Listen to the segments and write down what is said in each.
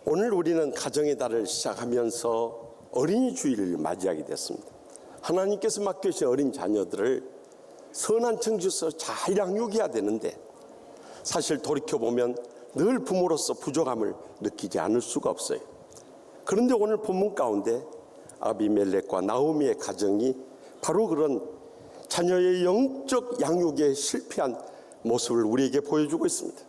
오늘 우리는 가정의 달을 시작하면서 어린이 주일을 맞이하게 됐습니다. 하나님께서 맡겨주신 어린 자녀들을 선한 청지에서 잘 양육해야 되는데 사실 돌이켜보면 늘 부모로서 부족함을 느끼지 않을 수가 없어요. 그런데 오늘 본문 가운데 아비멜렉과 나오미의 가정이 바로 그런 자녀의 영적 양육에 실패한 모습을 우리에게 보여주고 있습니다.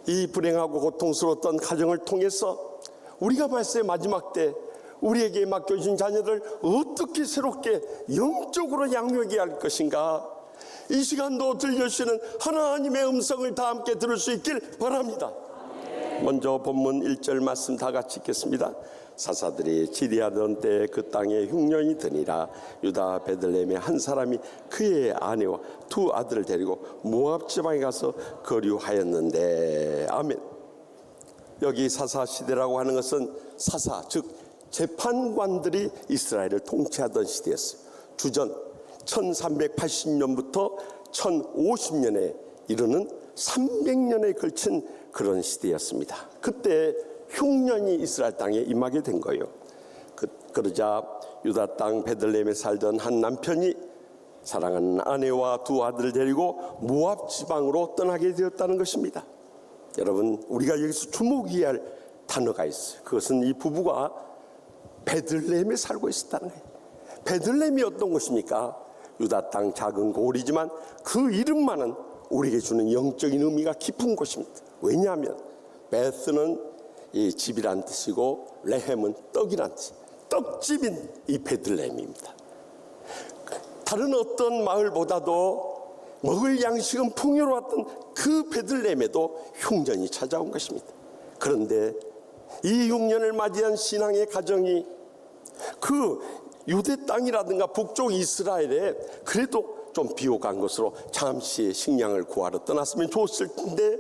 이 불행하고 고통스러웠던 가정을 통해서 우리가 벌써 마지막 때 우리에게 맡겨진 자녀들을 어떻게 새롭게 영적으로 양육해야 할 것인가, 이 시간도 들려주시는 하나님의 음성을 다 함께 들을 수 있길 바랍니다. 먼저 본문 1절 말씀 다 같이 읽겠습니다. 사사들이 치리하던 때 그 땅에 흉년이 드니라. 유다 베들레헴의 한 사람이 그의 아내와 두 아들을 데리고 모압 지방에 가서 거류하였는데. 아멘. 여기 사사 시대라고 하는 것은 사사, 즉 재판관들이 이스라엘을 통치하던 시대였어요. 주전 1380년부터 1050년에 이르는 300년에 걸친 그런 시대였습니다. 그때 흉년이 이스라엘 땅에 임하게 된 거예요. 그러자 유다 땅 베들레헴에 살던 한 남편이 사랑하는 아내와 두 아들을 데리고 모압 지방으로 떠나게 되었다는 것입니다. 여러분, 우리가 여기서 주목해야 할 단어가 있어요. 그것은 이 부부가 베들레헴에 살고 있었다는 거예요. 베들레헴이 어떤 곳입니까? 유다 땅 작은 고을이지만 그 이름만은 우리에게 주는 영적인 의미가 깊은 곳입니다. 왜냐하면 베스는 이 집이란 뜻이고 레헴은 떡이란 뜻, 떡집인 이 베들레헴입니다. 다른 어떤 마을보다도 먹을 양식은 풍요로웠던 그 베들레헴에도 흉년이 찾아온 것입니다. 그런데 이 흉년을 맞이한 신앙의 가정이 그 유대 땅이라든가 북쪽 이스라엘에 그래도 좀 비옥한 것으로 잠시 식량을 구하러 떠났으면 좋았을 텐데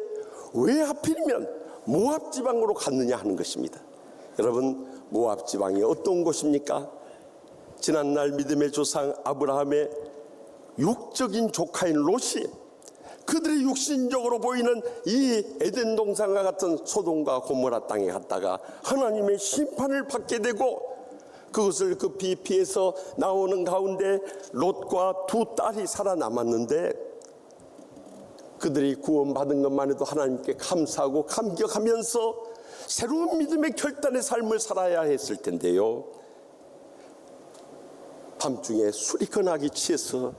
왜 하필이면 모압 지방으로 갔느냐 하는 것입니다. 여러분, 모압 지방이 어떤 곳입니까? 지난날 믿음의 조상 아브라함의 육적인 조카인 롯이 그들의 육신적으로 보이는 이 에덴 동산과 같은 소돔과 고모라 땅에 갔다가 하나님의 심판을 받게 되고 그것을 급히 피해서 나오는 가운데 롯과 두 딸이 살아남았는데 그들이 구원받은 것만 해도 하나님께 감사하고 감격하면서 새로운 믿음의 결단의 삶을 살아야 했을 텐데요, 밤중에 술이 거나기 취해서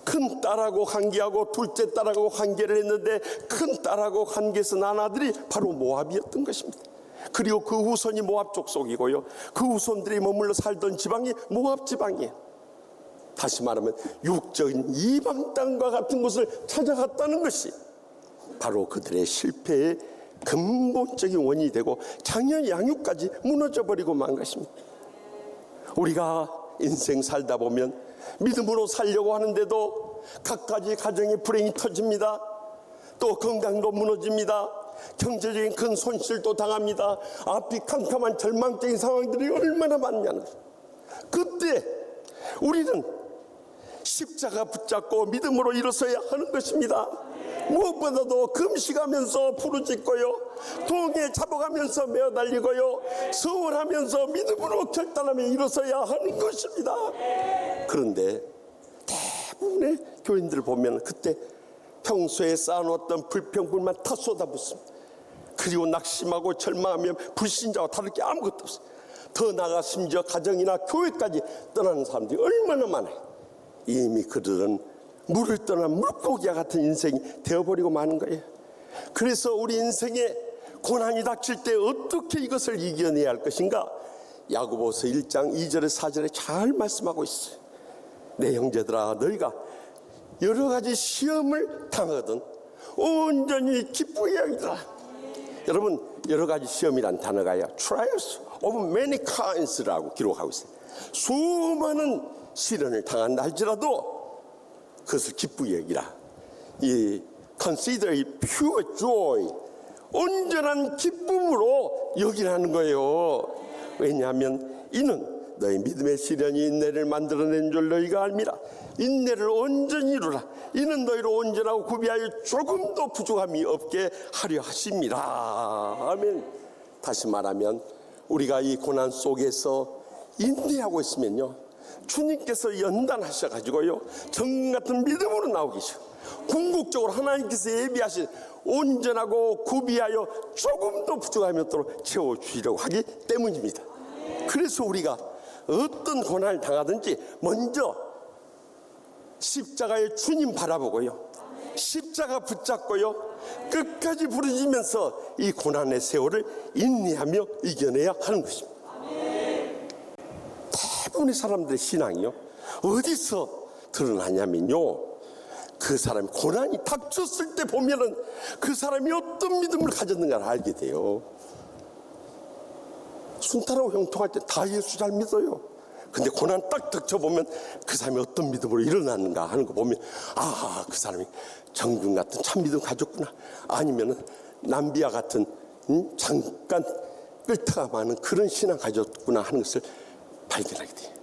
큰 딸하고 관계하고 둘째 딸하고 관계를 했는데 큰 딸하고 관계에서 난 아들이 바로 모압이었던 것입니다. 그리고 그 후손이 모압 족속이고요, 그 후손들이 머물러 살던 지방이 모압 지방이에요. 다시 말하면 육적인 이방 땅과 같은 곳을 찾아갔다는 것이 바로 그들의 실패의 근본적인 원인이 되고 자녀 양육까지 무너져버리고 만 것입니다. 우리가 인생 살다 보면 믿음으로 살려고 하는데도 갖가지 가정의 불행이 터집니다. 또 건강도 무너집니다. 경제적인 큰 손실도 당합니다. 앞이 캄캄한 절망적인 상황들이 얼마나 많냐는 거죠. 그때 우리는 십자가 붙잡고 믿음으로 일어서야 하는 것입니다. 무엇보다도 금식하면서 부르짖고요, 동에 잡아가면서 매어달리고요, 서울하면서 믿음으로 결단하며 일어서야 하는 것입니다. 그런데 대부분의 교인들을 보면 그때 평소에 쌓아놓았던 불평불만 다 쏟아붓습니다. 그리고 낙심하고 절망하며 불신자와 다를 게 아무것도 없어요. 더 나아가 심지어 가정이나 교회까지 떠나는 사람들이 얼마나 많아요. 이미 그들은 물을 떠난 물고기와 같은 인생이 되어버리고 마는 거예요. 그래서 우리 인생에 고난이 닥칠 때 어떻게 이것을 이겨내야 할 것인가, 야고보서 1장 2절에 4절에 잘 말씀하고 있어요. 내 형제들아, 너희가 여러 가지 시험을 당하거든 온전히 기쁘게 여기라. 여러분, 여러 가지 시험이란 단어가요, trials of many kinds라고 기록하고 있어요. 수많은 시련을 당한다 할지라도 그것을 기쁘게 여기라. 이 consider it pure joy, 온전한 기쁨으로 여기라는 거예요. 왜냐하면 이는 너희 믿음의 시련이 인내를 만들어낸 줄 너희가 알미라. 인내를 온전히 이루라. 이는 너희로 온전하고 구비하여 조금도 부족함이 없게 하려 하심이라. 아멘. 다시 말하면 우리가 이 고난 속에서 인내하고 있으면요, 주님께서 연단하셔가지고요, 정금 같은 믿음으로 나오기시고 궁극적으로 하나님께서 예비하신 온전하고 구비하여 조금도 부족함이 없도록 채워주시려고 하기 때문입니다. 그래서 우리가 어떤 고난을 당하든지 먼저 십자가의 주님 바라보고요, 십자가 붙잡고요, 끝까지 부르짖으면서 이 고난의 세월을 인내하며 이겨내야 하는 것입니다. 대부분의 사람들의 신앙이요, 어디서 드러나냐면요, 그 사람이 고난이 닥쳤을 때 보면은 그 사람이 어떤 믿음을 가졌는가를 알게 돼요. 순탄하고 형통할 때 다 예수 잘 믿어요. 근데 고난 딱 닥쳐보면 그 사람이 어떤 믿음으로 일어났는가 하는 거 보면, 아, 그 사람이 정금 같은 참 믿음 가졌구나, 아니면은 남비와 같은 잠깐 끓다가 마는 그런 신앙 가졌구나 하는 것을 발견하게 돼요.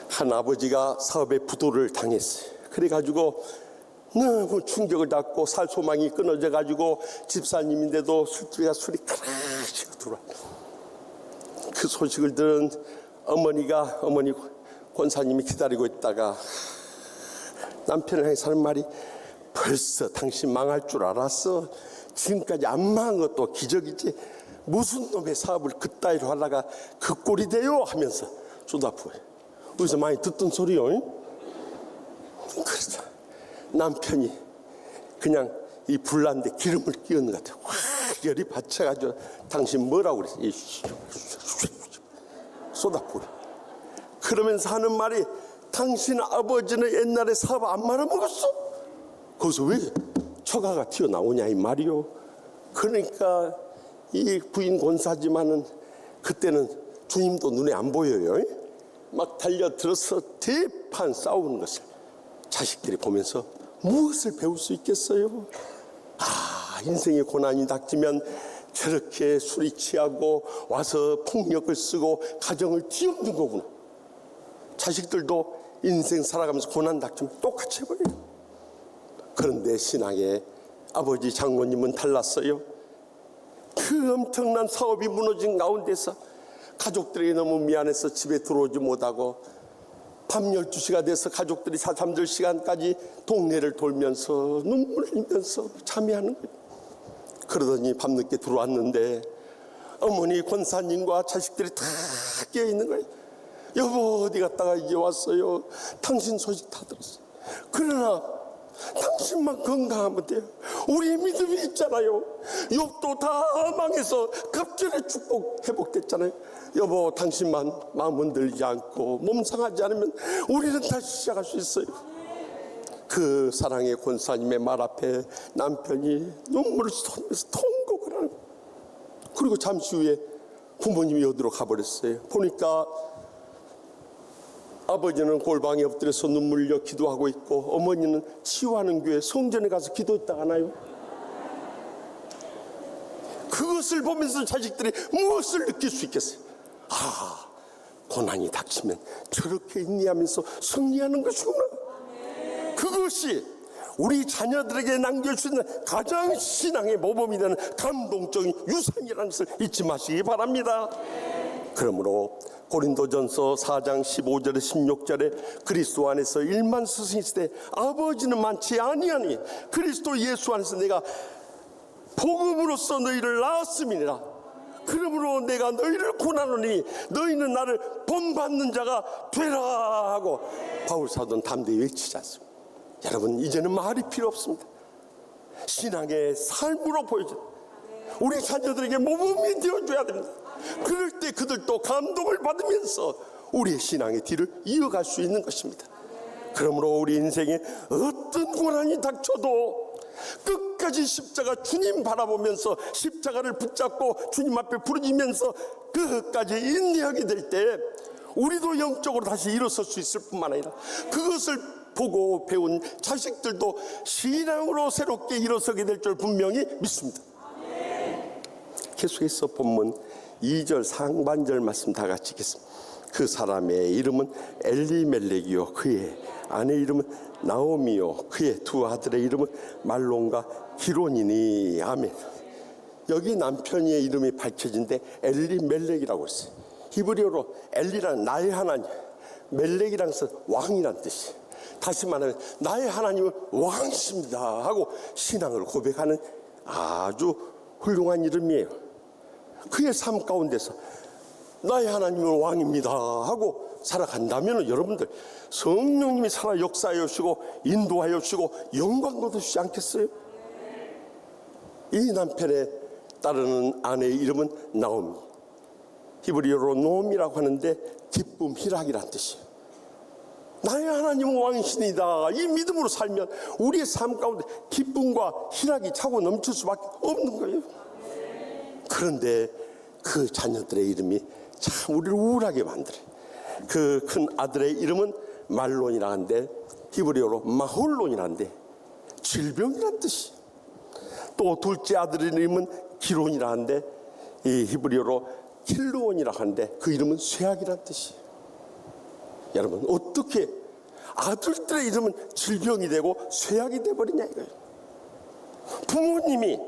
한 아버지가 사업에 부도를 당했어요. 그래가지고 너무 충격을 받고 살 소망이 끊어져가지고 집사님인데도 술집에 술이 크라시고 들어와. 그 소식을 들은 어머니 권사님이 기다리고 있다가 남편을 향해 하는 말이, 벌써 당신 망할 줄 알았어. 지금까지 안 망한 것도 기적이지 무슨 놈의 사업을 그따위로 하다가 그 꼴이 돼요 하면서 쏟아부어요. 어디서 많이 듣던 소리요. 그렇죠. 남편이 그냥 이 불난데 기름을 끼얹는 것 같아요. 확 열이 받쳐가지고, 당신 뭐라고 그랬어? 쏟아부어. 그러면서 하는 말이, 당신 아버지는 옛날에 사업 안 말아먹었어? 거기서 왜 처가가 튀어나오냐 이 말이요. 그러니까 이 부인 권사지만은 그때는 주님도 눈에 안 보여요. 막 달려들어서 대판 싸우는 것을 자식들이 보면서 무엇을 배울 수 있겠어요? 아, 인생의 고난이 닥치면 저렇게 술이 취하고 와서 폭력을 쓰고 가정을 뒤엎는 거구나. 자식들도 인생 살아가면서 고난 닥치면 똑같이 해버려요. 그런데 신앙의 아버지 장로님은 달랐어요. 그 엄청난 사업이 무너진 가운데서 가족들이 너무 미안해서 집에 들어오지 못하고 밤 12시가 돼서 가족들이 잠들 시간까지 동네를 돌면서 눈물을 흘리면서 참여하는 거예요. 그러더니 밤늦게 들어왔는데 어머니 권사님과 자식들이 다 깨어있는 거예요. 여보, 어디 갔다가 이제 왔어요. 당신 소식 다 들었어요. 그러나 당신만 건강하면 돼요. 우리 믿음이 있잖아요. 욥도 다 망해서 갑절의 축복 회복됐잖아요. 여보, 당신만 마음 흔들리지 않고 몸 상하지 않으면 우리는 다시 시작할 수 있어요. 그 사랑의 권사님의 말 앞에 남편이 눈물을 쏟으면서 통곡을 하는 거예요. 그리고 잠시 후에 부모님이 어디로 가버렸어요. 보니까 아버지는 골방에 엎드려서 눈물 흘려 기도하고 있고, 어머니는 치유하는 교회 성전에 가서 기도했다 하나요? 그것을 보면서 자식들이 무엇을 느낄 수 있겠어요? 아, 고난이 닥치면 저렇게 인내하면서 승리하는 것이구나. 그것이 우리 자녀들에게 남길 수 있는 가장 신앙의 모범이 되는 감동적인 유산이라는 것을 잊지 마시기 바랍니다. 그러므로 고린도전서 4장 15절에 16절에 그리스도 안에서 일만 스승이 있으되 아버지는 많지 아니하니 그리스도 예수 안에서 내가 복음으로써 너희를 낳았음이니라. 그러므로 내가 너희를 고난하노니 너희는 나를 본받는 자가 되라 하고 바울 사도는 담대히 외치지 않습니다. 여러분, 이제는 말이 필요 없습니다. 신앙의 삶으로 보여줘. 우리 자녀들에게 모범이 되어줘야 됩니다. 그럴 때 그들도 감동을 받으면서 우리의 신앙의 뒤를 이어갈 수 있는 것입니다. 그러므로 우리 인생에 어떤 고난이 닥쳐도 끝까지 십자가 주님 바라보면서 십자가를 붙잡고 주님 앞에 부르짖으면서 끝까지 인내하게 될 때 우리도 영적으로 다시 일어설 수 있을 뿐만 아니라 그것을 보고 배운 자식들도 신앙으로 새롭게 일어서게 될 줄 분명히 믿습니다. 계속해서 본문 2절 상반절 말씀 다 같이 읽겠습니다. 그 사람의 이름은 엘리멜렉이요 그의 아내 이름은 나오미요 그의 두 아들의 이름은 말론과 기론이니. 아멘. 여기 남편의 이름이 밝혀진데 엘리멜렉이라고 했어요. 히브리어로 엘리란 나의 하나님, 멜렉이란 것은 왕이란 뜻이에요. 다시 말하면 나의 하나님은 왕이십니다 하고 신앙을 고백하는 아주 훌륭한 이름이에요. 그의 삶 가운데서 나의 하나님은 왕입니다 하고 살아간다면 여러분들 성령님이 살아 역사하여 주시고 인도하여 주시고 영광 거두시지 않겠어요? 이 남편의 따르는 아내의 이름은 나오미, 히브리어로 노미라고 하는데 기쁨, 희락이란 뜻이에요. 나의 하나님은 왕이시니다. 이 믿음으로 살면 우리의 삶 가운데 기쁨과 희락이 차고 넘칠 수밖에 없는 거예요. 그런데 그 자녀들의 이름이 참 우리를 우울하게 만들어요. 그 큰 아들의 이름은 말론이라는데 히브리어로 마홀론이라는데 질병이란 뜻이에요. 또 둘째 아들의 이름은 기론이라는데 이 히브리어로 킬루온이라 하는데 그 이름은 쇠약이란 뜻이에요. 여러분 어떻게 아들들의 이름은 질병이 되고 쇠약이 돼버리냐 이거예요. 부모님이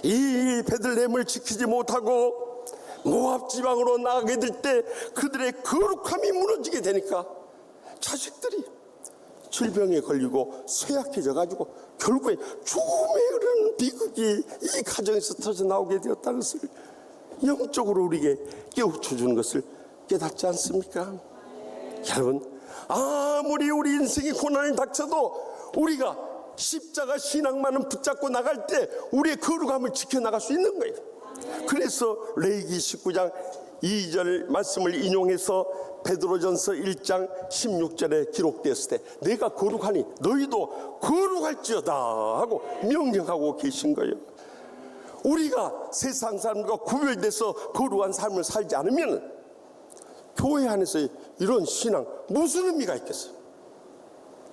이 베들레헴을 지키지 못하고 모압 지방으로 나가게 될 때 그들의 거룩함이 무너지게 되니까 자식들이 질병에 걸리고 쇠약해져 가지고 결국에 죽음에 이르는 비극이 이 가정에서 터져 나오게 되었다는 것을 영적으로 우리에게 깨우쳐 주는 것을 깨닫지 않습니까? 여러분 아무리 우리 인생이 고난을 닥쳐도 우리가 십자가 신앙만은 붙잡고 나갈 때 우리의 거룩함을 지켜나갈 수 있는 거예요. 그래서 레위기 19장 2절 말씀을 인용해서 베드로전서 1장 16절에 기록되었을 때 내가 거룩하니 너희도 거룩할지어다 하고 명령하고 계신 거예요. 우리가 세상 사람들과 구별돼서 거룩한 삶을 살지 않으면 교회 안에서 이런 신앙 무슨 의미가 있겠어요?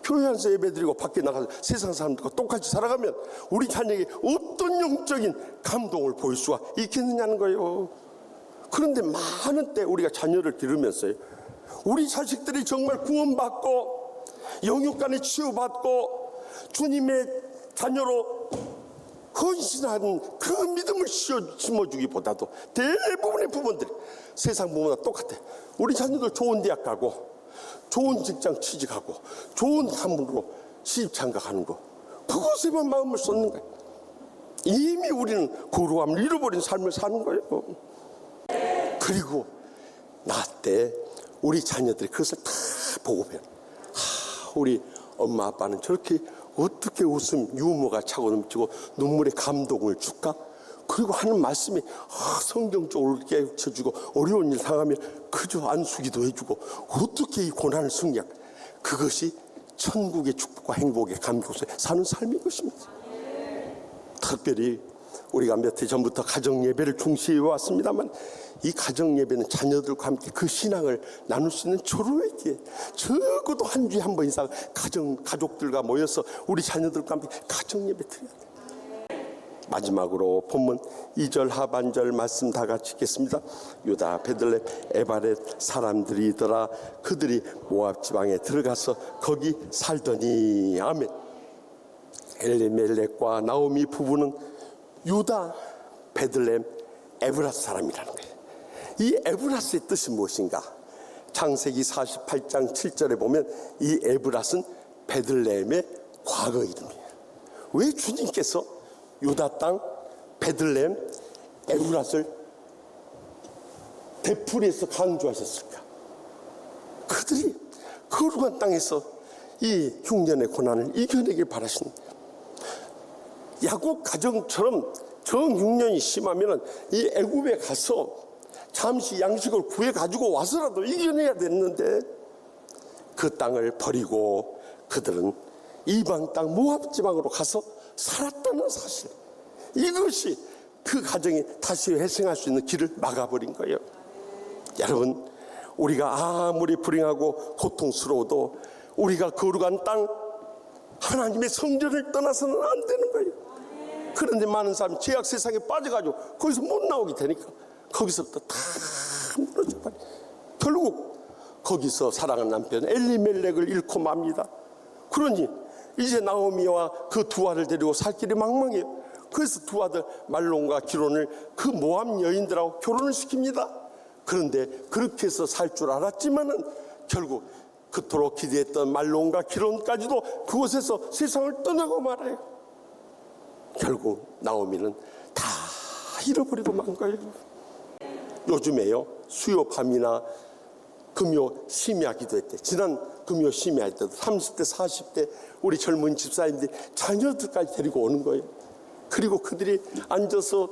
교회 안에서 예배드리고 밖에 나가서 세상 사람들과 똑같이 살아가면 우리 자녀에게 어떤 영적인 감동을 보일 수가 있겠느냐는 거예요. 그런데 많은 때 우리가 자녀를 기르면서요, 우리 자식들이 정말 구원받고 영육간에 치유받고 주님의 자녀로 헌신하는 그 믿음을 심어주기보다도 대부분의 부모들이 세상 부모나 똑같아. 우리 자녀들 좋은 대학 가고 좋은 직장 취직하고 좋은 가문으로 시집 장가가는 거, 그것에만 마음을 쏟는 거예요. 이미 우리는 거룩함을 잃어버린 삶을 사는 거예요. 그리고 나 때 우리 자녀들이 그것을 다 보고 배워. 우리 엄마 아빠는 저렇게 어떻게 웃음 유머가 차고 넘치고 눈물에 감동을 줄까? 그리고 하는 말씀이 성경적으로 깨우쳐주고 어려운 일 당하면 그저 안수기도 해주고 어떻게 이 고난을 승리할까? 그것이 천국의 축복과 행복의 감격에 사는 삶인 것입니다. 특별히 우리가 몇 해 전부터 가정예배를 중시해 왔습니다만 이 가정예배는 자녀들과 함께 그 신앙을 나눌 수 있는 절호의 기회. 적어도 한 주에 한 번 이상 가족들과 모여서 우리 자녀들과 함께 가정예배 드려야 돼요. 마지막으로 본문 2절 하반절 말씀 다 같이 읽겠습니다. 유다 베들레헴 에바렛 사람들이더라. 그들이 모압 지방에 들어가서 거기 살더니. 아멘. 엘리멜렉과 나오미 부부는 유다 베들레헴 에브라스 사람이라는 거예요. 이 에브라스의 뜻이 무엇인가? 창세기 48장 7절에 보면 이 에브라스는 베들레헴의 과거 이름이에요. 왜 주님께서 유다 땅 베들레헴 에브라스를 되풀이해서 강조하셨을까? 그들이 거룩한 땅에서 이 흉년의 고난을 이겨내길 바라십니다. 야곱 가정처럼 정흉년이 심하면 이 애굽에 가서 잠시 양식을 구해 가지고 와서라도 이겨내야 됐는데 그 땅을 버리고 그들은 이방 땅 모압 지방으로 가서 살았다는 사실, 이것이 그 가정이 다시 회생할 수 있는 길을 막아버린 거예요. 여러분, 우리가 아무리 불행하고 고통스러워도 우리가 거룩한 땅 하나님의 성전을 떠나서는 안 되는 거예요. 그런데 많은 사람이 죄악 세상에 빠져가지고 거기서 못 나오게 되니까 거기서부터 다 무너져 버려. 결국 거기서 사랑하는 남편 엘리멜렉을 잃고 맙니다. 그러니 이제 나오미와 그 두 아를 데리고 살 길이 망망해요. 그래서 두 아들 말론과 기론을 그 모함 여인들하고 결혼을 시킵니다. 그런데 그렇게 해서 살 줄 알았지만은 결국 그토록 기대했던 말론과 기론까지도 그곳에서 세상을 떠나고 말아요. 결국 나오미는 다 잃어버리고 만 거예요. 요즘에요, 수요 밤이나 금요 심야 기도회 때, 지난 금요 심야 때도 30대 40대 우리 젊은 집사님들이 자녀들까지 데리고 오는 거예요. 그리고 그들이 앉아서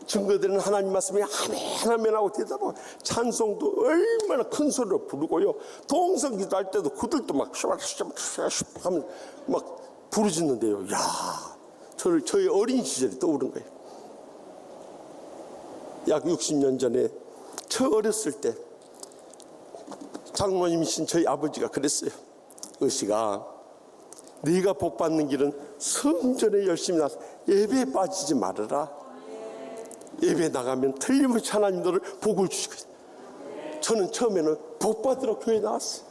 증거되는 하나님 말씀에 아멘 아멘 하고 대답하고, 찬송도 얼마나 큰 소리로 부르고요, 동성 기도할 때도 그들도 막 슈박슈박슈박 하면 막 부르짖는데요. 야, 저의 어린 시절이 떠오른 거예요. 약 60년 전에 저 어렸을 때 장로님이신 저희 아버지가 그랬어요. 의씨가, 네가 복 받는 길은 성전에 열심히 나서 예배에 빠지지 말아라. 예배 나가면 틀림없이 하나님 너를 복을 주시거든요. 저는 처음에는 복 받으러 교회 나왔어요.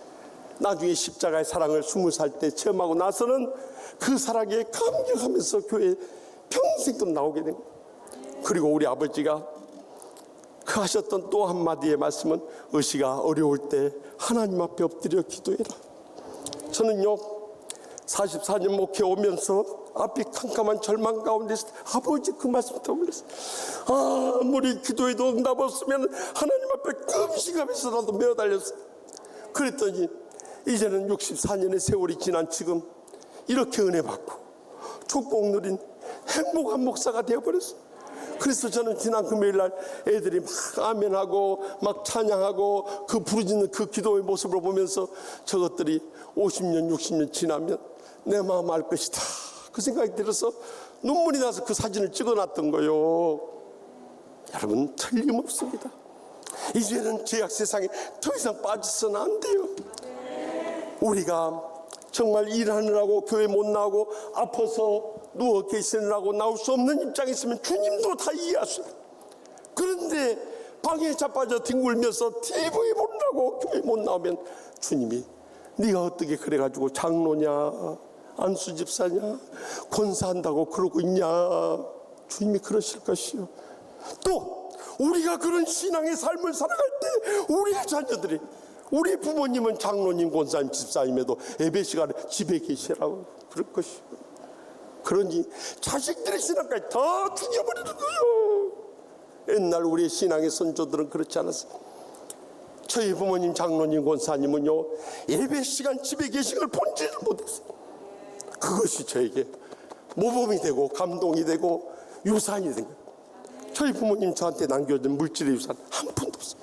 나중에 십자가의 사랑을 20살 때 체험하고 나서는 그 사랑에 감격하면서 교회에 평생 나오게 된 거예요. 그리고 우리 아버지가 그 하셨던 또 한마디의 말씀은, 의씨가 어려울 때 하나님 앞에 엎드려 기도해라. 저는요, 44년 목회 오면서 앞이 캄캄한 절망 가운데 있을 때 아버지 그 말씀 떠올렸어요. 아무리 기도해도 응답 없으면 하나님 앞에 금식하면서라도 매어달렸어요. 그랬더니 이제는 64년의 세월이 지난 지금 이렇게 은혜 받고 축복 누린 행복한 목사가 되어버렸어요. 그래서 저는 지난 금요일날 애들이 막 아멘하고 막 찬양하고 그 부르짖는 그 기도의 모습을 보면서 저것들이 50년 60년 지나면 내 마음 알 것이다, 그 생각이 들어서 눈물이 나서 그 사진을 찍어놨던 거예요. 여러분, 틀림없습니다. 이제는 죄악 세상에 더 이상 빠져서는 안 돼요. 우리가 정말 일하느라고 교회 못 나오고 아파서 누워 계시느라고 나올 수 없는 입장에 있으면 주님도 다 이해하십니다. 그런데 방에 자빠져 뒹굴면서 TV 보느라고 교회 못 나오면 주님이, 네가 어떻게 그래가지고 장로냐 안수 집사냐 권사한다고 그러고 있냐, 주님이 그러실 것이요. 또 우리가 그런 신앙의 삶을 살아갈 때 우리의 자녀들이, 우리 부모님은 장로님 권사님 집사님에도 예배 시간에 집에 계시라고 그럴 것이요. 그러니 자식들의 신앙까지 다 죽여버리는 거예요. 옛날 우리의 신앙의 선조들은 그렇지 않았어요. 저희 부모님 장로님 권사님은요, 예배 시간 집에 계신 걸 본지를 못했어요. 그것이 저에게 모범이 되고 감동이 되고 유산이 된 거예요. 저희 부모님 저한테 남겨준 물질의 유산 한 푼도 없어요.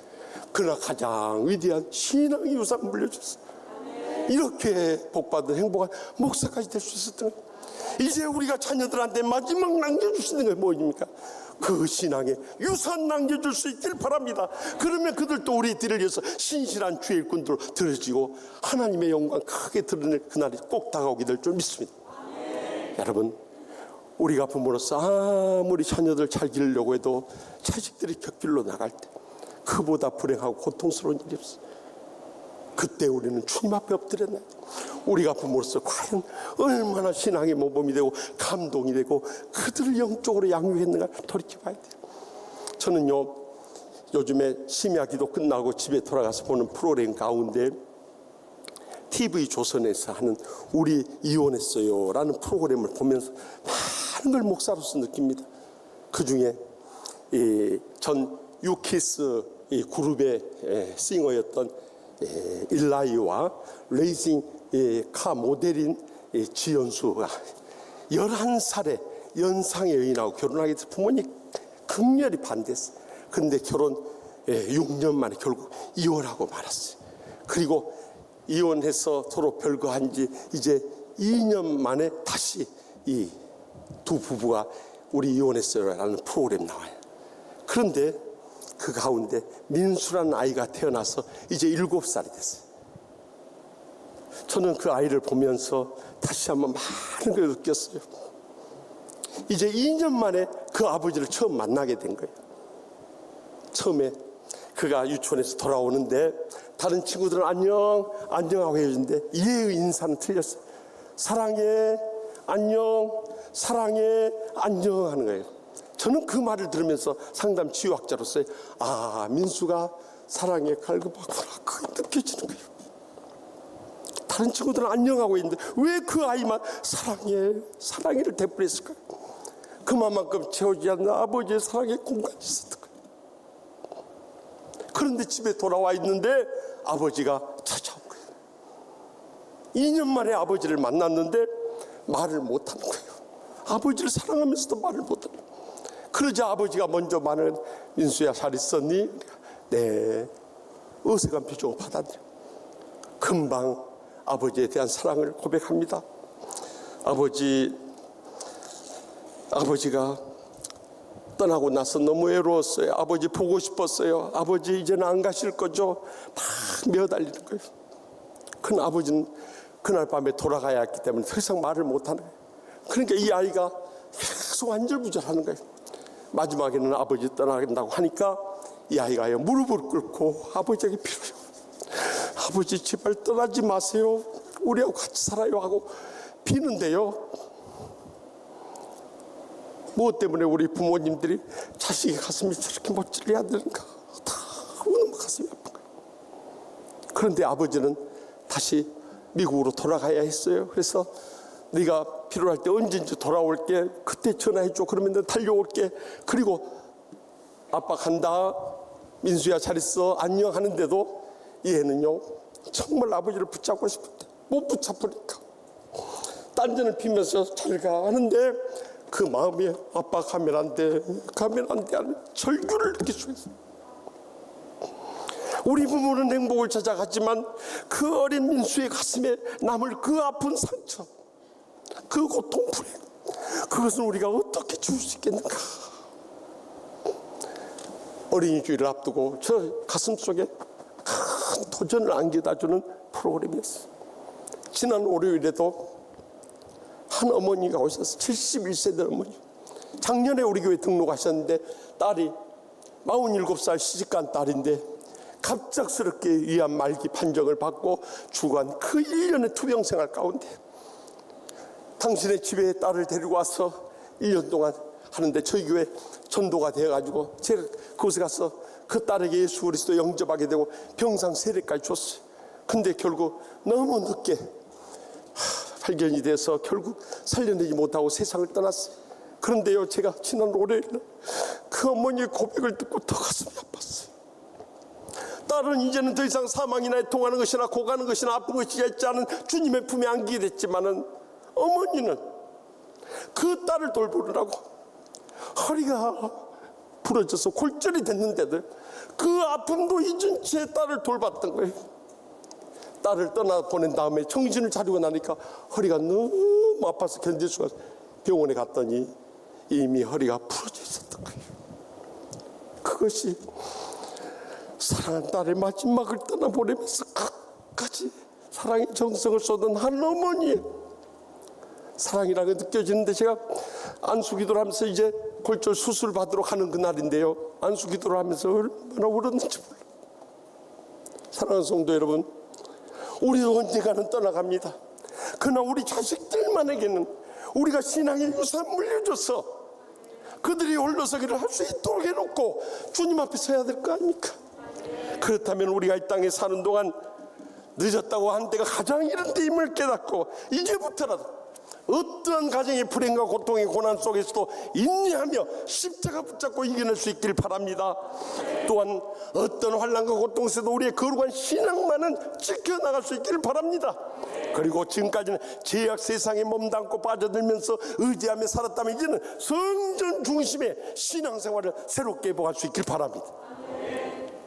그러나 가장 위대한 신앙의 유산 물려줬어요. 이렇게 복받은 행복한 목사까지 될 수 있었던 거예요. 이제 우리가 자녀들한테 마지막 남겨주시는 게 뭐입니까? 그 신앙의 유산 남겨줄 수 있길 바랍니다. 그러면 그들도 우리 뒤를 이어서 신실한 주의 일꾼들로 들어지고 하나님의 영광 크게 드러낼 그날이 꼭 다가오게 될 줄 믿습니다. 여러분, 우리가 부모로서 아무리 자녀들 잘 기르려고 해도 자식들이 곁길로 나갈 때 그보다 불행하고 고통스러운 일이 없어요. 그때 우리는 주님 앞에 엎드렸나요? 우리가 부모로서 과연 얼마나 신앙의 모범이 되고 감동이 되고 그들을 영적으로 양육했는가 돌이켜봐야 돼요. 저는요, 요즘에 심야 기도 끝나고 집에 돌아가서 보는 프로그램 가운데 TV조선에서 하는 우리 이혼했어요 라는 프로그램을 보면서 많은 걸 목사로서 느낍니다. 그 중에 전 유키스 그룹의 싱어였던 일라이와 레이싱 카 모델인 지연수가 11살의 연상의 여인하고 결혼하게 돼서 부모님 극렬히 반대했어요. 그런데 결혼 6년 만에 결국 이혼하고 말았어요. 그리고 이혼해서 서로 별거한 지 이제 2년 만에 다시 이 두 부부가 우리 이혼했어요 라는 프로그램 나와요. 그런데 그 가운데 민수라는 아이가 태어나서 이제 7살이 됐어요. 저는 그 아이를 보면서 다시 한번 많은 걸 느꼈어요. 이제 2년 만에 그 아버지를 처음 만나게 된 거예요. 처음에 그가 유치원에서 돌아오는데 다른 친구들은 안녕하고 헤어지는데 얘의 인사는 틀렸어요. 사랑해, 안녕, 사랑에 안녕하는 거예요. 저는 그 말을 들으면서 상담 치유학자로서 민수가 사랑에 갈급하구나, 그게 느껴지는 거예요. 다른 친구들은 안녕하고 있는데 왜 그 아이만 사랑해를 되풀이했을까요? 그만큼 채워지지 않는 아버지의 사랑의 공간이 있었던 거예요. 그런데 집에 돌아와 있는데 아버지가 찾아온 거예요. 2년 만에 아버지를 만났는데 말을 못하는 거예요. 아버지를 사랑하면서도 말을 못하는 거예요. 그러자 아버지가 먼저 말을, 민수야 잘 있었니? 네. 어색한 표정을 받아들여 금방 아버지에 대한 사랑을 고백합니다. 아버지가 떠나고 나서 너무 외로웠어요. 아버지 보고 싶었어요. 아버지 이제는 안 가실 거죠? 막 매어달리는 거예요. 큰 아버지는 그날 밤에 돌아가야 했기 때문에 더 이상 말을 못하는 거예요. 그러니까 이 아이가 계속 안절부절하는 거예요. 마지막에는 아버지 떠나간다고 하니까 이 아이가 무릎을 꿇고 아버지에게 빌어요. 아버지 제발 떠나지 마세요. 우리하고 같이 살아요 하고 비는데요. 무엇 때문에 우리 부모님들이 자식의 가슴이 저렇게 못질려야 되는가, 다 너무 가슴이 아픈 거예요. 그런데 아버지는 다시 미국으로 돌아가야 했어요. 그래서 네가 필요할 때 언제든지 돌아올게, 그때 전화해줘, 그러면 내가 달려올게. 그리고 아빠 간다, 민수야 잘 있어, 안녕 하는데도 얘는요 정말 아버지를 붙잡고 싶은데 못 붙잡으니까 딴전을 피면서 잘 가 하는데 그 마음이 아빠 가면 안 돼 하는 절규를 느낄 수 있어요. 우리 부모는 행복을 찾아갔지만 그 어린 민수의 가슴에 남을 그 아픈 상처, 그 고통, 불행, 그것은 우리가 어떻게 지울 수 있겠는가. 어린이 주일을 앞두고 저 가슴속에 큰 도전을 안겨다주는 프로그램이었어요. 지난 월요일에도 한 어머니가 오셔서 71세 된 어머니, 작년에 우리 교회 등록하셨는데 딸이 47살 시집간 딸인데 갑작스럽게 위암 말기 판정을 받고 죽어간 그 1년의 투병생활 가운데 당신의 집에 딸을 데리고 와서 1년 동안 하는데 저희 교회 전도가 되어가지고 제가 그곳에 가서 그 딸에게 예수 그리스도 영접하게 되고 병상 세례까지 줬어요. 근데 결국 너무 늦게 발견이 돼서 결국 살려내지 못하고 세상을 떠났어요. 그런데요, 제가 지난 월요일 그 어머니의 고백을 듣고 더 가슴이 아팠어요. 딸은 이제는 더 이상 사망이나 애통하는 것이나 고가는 것이나 아픈 것이 있지 않은 주님의 품에 안기게 됐지만은 어머니는 그 딸을 돌보느라고 허리가 부러져서 골절이 됐는데도 그 아픔도 잊은 채 딸을 돌봤던 거예요. 딸을 떠나보낸 다음에 정신을 차리고 나니까 허리가 너무 아파서 견딜 수가 없어서 병원에 갔더니 이미 허리가 부러져 있었던 거예요. 그것이 사랑하는 딸의 마지막을 떠나보내면서 끝까지 사랑의 정성을 쏟은 한 어머니의 사랑이라고 느껴지는데, 제가 안수기도를 하면서 이제 골절 수술 받으러 가는 그날인데요, 안수기도를 하면서 얼마나 울었는지 몰라요. 사랑하는 성도 여러분, 우리도 언젠가는 떠나갑니다. 그러나 우리 자식들만에게는 우리가 신앙의 유산 물려줘서 그들이 홀로서기를 할 수 있도록 해놓고 주님 앞에 서야 될 거 아닙니까? 그렇다면 우리가 이 땅에 사는 동안 늦었다고 한 때가 가장 이른 때임을 깨닫고 이제부터라도 어떠한 가정의 불행과 고통의 고난 속에서도 인내하며 십자가 붙잡고 이겨낼 수 있길 바랍니다. 또한 어떤 환난과 고통 속에서도 우리의 거룩한 신앙만은 지켜나갈 수 있기를 바랍니다. 그리고 지금까지는 죄악 세상에 몸담고 빠져들면서 의지하며 살았다면 이제는 성전 중심의 신앙생활을 새롭게 회복할 수 있길 바랍니다.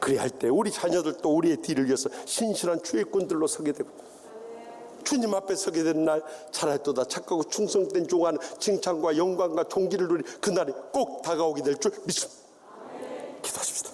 그래야 할 때 우리 자녀들도 우리의 뒤를 이어서 신실한 주의꾼들로 서게 되고 주님 앞에 서게 되는 날 잘할도다 착하고 충성된 종하는 칭찬과 영광과 존귀를 누릴 그날이 꼭 다가오게 될 줄 믿습니다. 기도하십시다.